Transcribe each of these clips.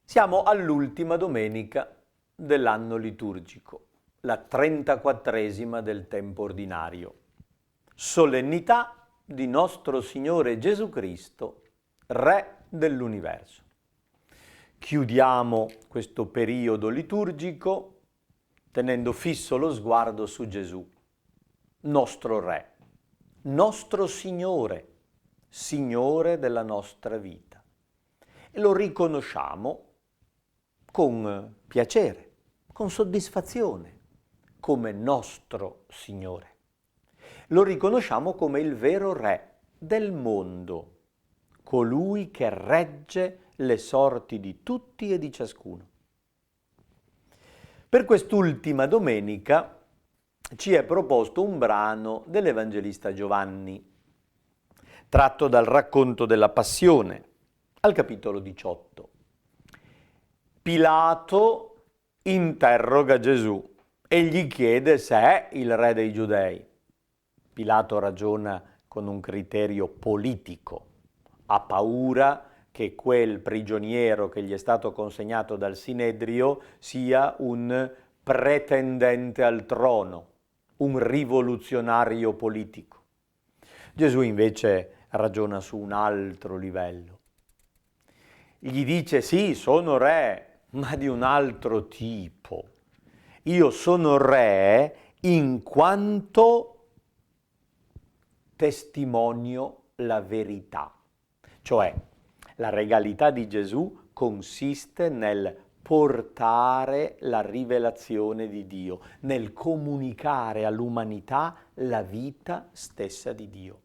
Siamo all'ultima domenica dell'anno liturgico, la 34esima del tempo ordinario. Solennità di nostro Signore Gesù Cristo, Re dell'universo. Chiudiamo questo periodo liturgico tenendo fisso lo sguardo su Gesù, nostro Re, nostro Signore, Signore della nostra vita. E lo riconosciamo con piacere, con soddisfazione, come nostro Signore. Lo riconosciamo come il vero Re del mondo, colui che regge le sorti di tutti e di ciascuno. Per quest'ultima domenica ci è proposto un brano dell'Evangelista Giovanni, tratto dal racconto della Passione, al capitolo 18. Pilato interroga Gesù e gli chiede se è il re dei Giudei. Pilato ragiona con un criterio politico. Ha paura che quel prigioniero che gli è stato consegnato dal Sinedrio sia un pretendente al trono, un rivoluzionario politico. Gesù invece ragiona su un altro livello. Gli dice: sì, sono re, ma di un altro tipo. Io sono re in quanto testimonio la verità. Cioè, la regalità di Gesù consiste nel portare la rivelazione di Dio, nel comunicare all'umanità la vita stessa di Dio.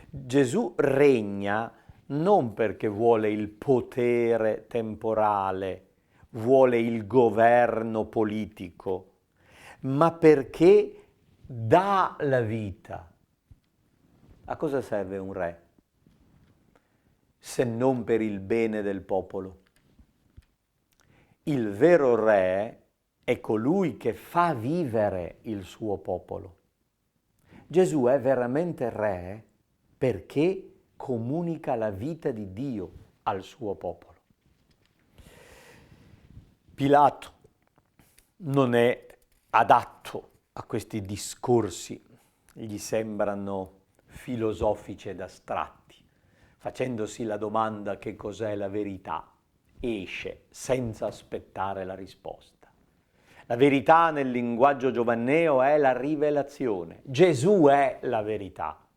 Gesù regna non perché vuole il potere temporale, vuole il governo politico, ma perché dà la vita. A cosa serve un re? Se non per il bene del popolo. Il vero re è colui che fa vivere il suo popolo. Gesù è veramente re perché comunica la vita di Dio al suo popolo. Pilato non è adatto a questi discorsi, gli sembrano filosofici ed astratti. Facendosi la domanda che cos'è la verità, esce senza aspettare la risposta. La verità nel linguaggio giovanneo è la rivelazione. Gesù è la verità,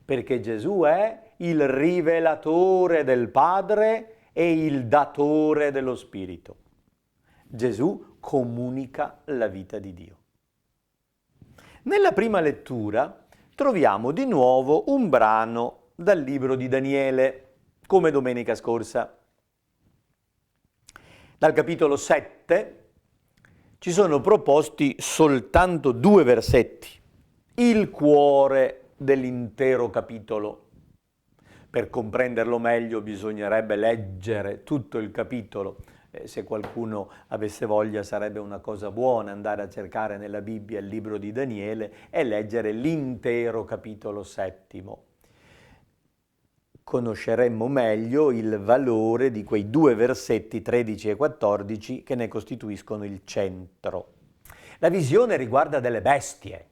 perché Gesù è il rivelatore del Padre e il datore dello Spirito. Gesù comunica la vita di Dio. Nella prima lettura troviamo di nuovo un brano dal libro di Daniele, come domenica scorsa. Dal capitolo 7 ci sono proposti soltanto 2 versetti, il cuore dell'intero capitolo. Per comprenderlo meglio bisognerebbe leggere tutto il capitolo. Se qualcuno avesse voglia sarebbe una cosa buona andare a cercare nella Bibbia il libro di Daniele e leggere l'intero capitolo 7. Conosceremmo meglio il valore di quei 2 versetti 13 e 14 che ne costituiscono il centro. La visione riguarda delle bestie,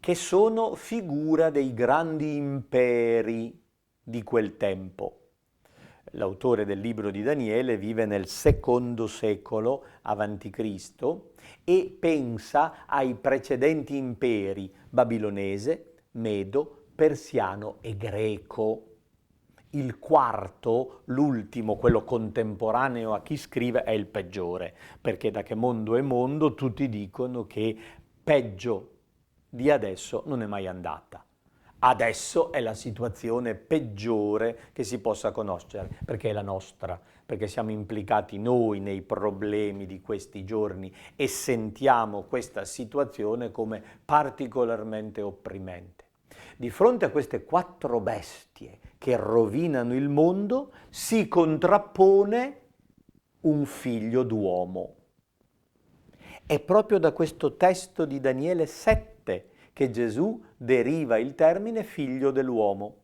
che sono figura dei grandi imperi di quel tempo. L'autore del libro di Daniele vive nel II secolo a.C. e pensa ai precedenti imperi babilonese, medo, persiano e greco. Il quarto, l'ultimo, quello contemporaneo a chi scrive, è il peggiore, perché da che mondo è mondo tutti dicono che peggio di adesso non è mai andata. Adesso è la situazione peggiore che si possa conoscere, perché è la nostra, perché siamo implicati noi nei problemi di questi giorni e sentiamo questa situazione come particolarmente opprimente. Di fronte a queste 4 bestie che rovinano il mondo, si contrappone un figlio d'uomo. È proprio da questo testo di Daniele 7 che Gesù deriva il termine figlio dell'uomo.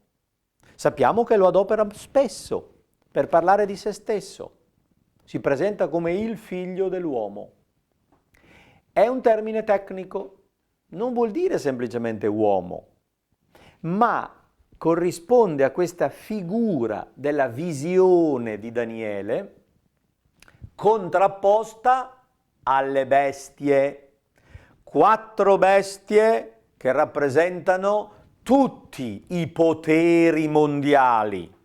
Sappiamo che lo adopera spesso per parlare di se stesso. Si presenta come il figlio dell'uomo. È un termine tecnico, non vuol dire semplicemente uomo, ma corrisponde a questa figura della visione di Daniele contrapposta alle bestie. 4 bestie che rappresentano tutti i poteri mondiali.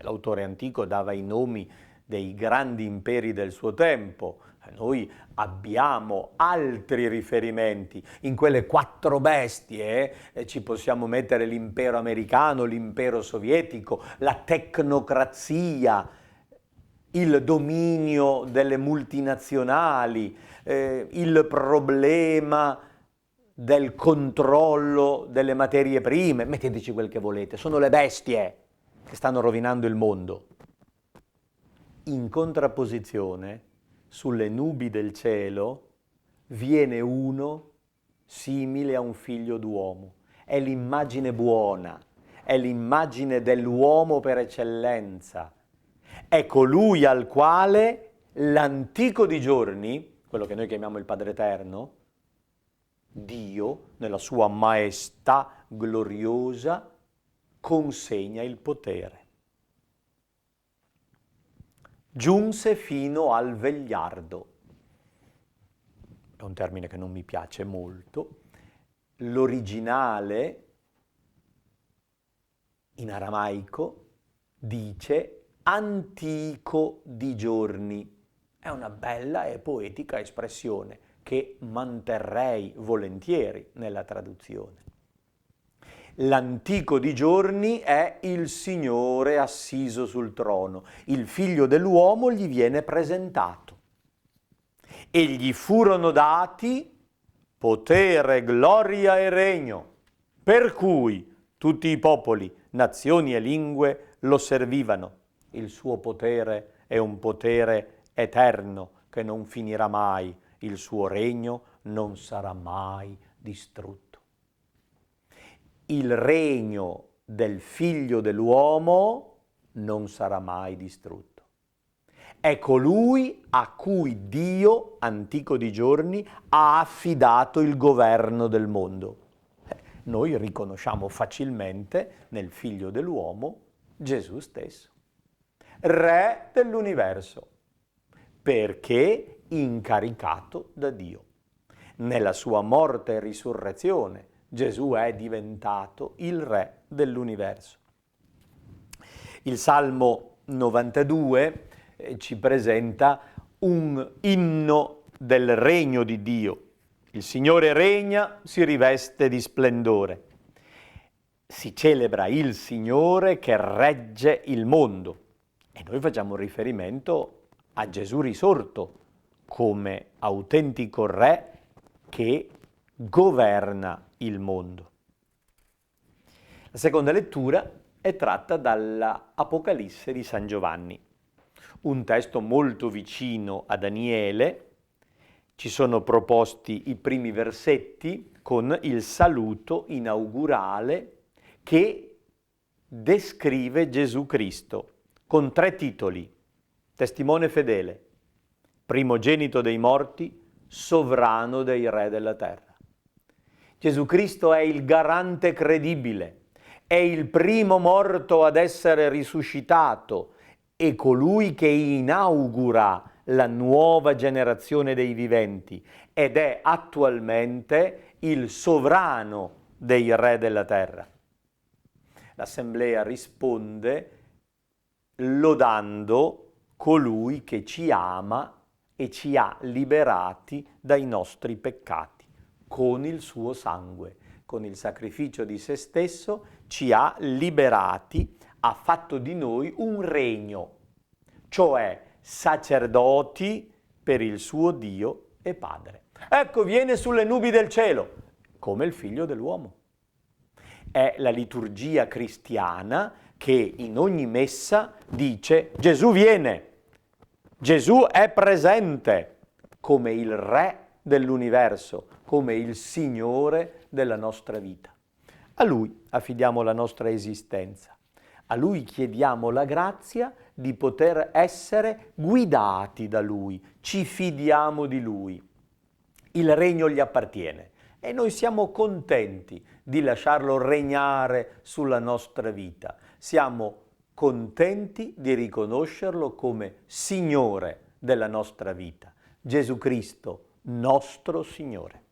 L'autore antico dava i nomi dei grandi imperi del suo tempo. Noi abbiamo altri riferimenti. In quelle 4 bestie ci possiamo mettere l'impero americano, l'impero sovietico, la tecnocrazia, il dominio delle multinazionali, il problema del controllo delle materie prime. Metteteci quel che volete, sono le bestie che stanno rovinando il mondo. In contrapposizione, sulle nubi del cielo, viene uno simile a un figlio d'uomo. È l'immagine buona, è l'immagine dell'uomo per eccellenza. È colui al quale l'antico di giorni, quello che noi chiamiamo il Padre Eterno, Dio, nella sua maestà gloriosa, consegna il potere. Giunse fino al vegliardo. È un termine che non mi piace molto. L'originale in aramaico dice antico di giorni. È una bella e poetica espressione che manterrei volentieri nella traduzione. L'antico di giorni è il Signore assiso sul trono. Il figlio dell'uomo gli viene presentato. E gli furono dati potere, gloria e regno, per cui tutti i popoli, nazioni e lingue lo servivano. Il suo potere è un potere eterno che non finirà mai. Il suo regno non sarà mai distrutto. Il regno del figlio dell'uomo non sarà mai distrutto. È colui a cui Dio, antico di giorni, ha affidato il governo del mondo. Noi riconosciamo facilmente nel figlio dell'uomo Gesù stesso, re dell'universo, perché incaricato da Dio. Nella sua morte e risurrezione Gesù è diventato il re dell'universo. Il Salmo 92 ci presenta un inno del regno di Dio. Il Signore regna, si riveste di splendore. Si celebra il Signore che regge il mondo. E noi facciamo riferimento a Gesù risorto come autentico re che governa il mondo. La seconda lettura è tratta dall'Apocalisse di San Giovanni, un testo molto vicino a Daniele. Ci sono proposti i primi versetti con il saluto inaugurale che descrive Gesù Cristo con 3 titoli: testimone fedele, primogenito dei morti, sovrano dei re della terra. Gesù Cristo è il garante credibile, è il primo morto ad essere risuscitato e colui che inaugura la nuova generazione dei viventi ed è attualmente il sovrano dei re della terra. L'Assemblea risponde lodando colui che ci ama e ci ha liberati dai nostri peccati. Con il suo sangue, con il sacrificio di se stesso, ci ha liberati, ha fatto di noi un regno, cioè sacerdoti per il suo Dio e Padre. Ecco, viene sulle nubi del cielo, come il figlio dell'uomo. È la liturgia cristiana che in ogni messa dice Gesù viene, Gesù è presente come il re dell'universo, come il Signore della nostra vita. A Lui affidiamo la nostra esistenza, a Lui chiediamo la grazia di poter essere guidati da Lui, ci fidiamo di Lui. Il regno gli appartiene e noi siamo contenti di lasciarlo regnare sulla nostra vita. Siamo contenti di riconoscerlo come Signore della nostra vita. Gesù Cristo, nostro Signore.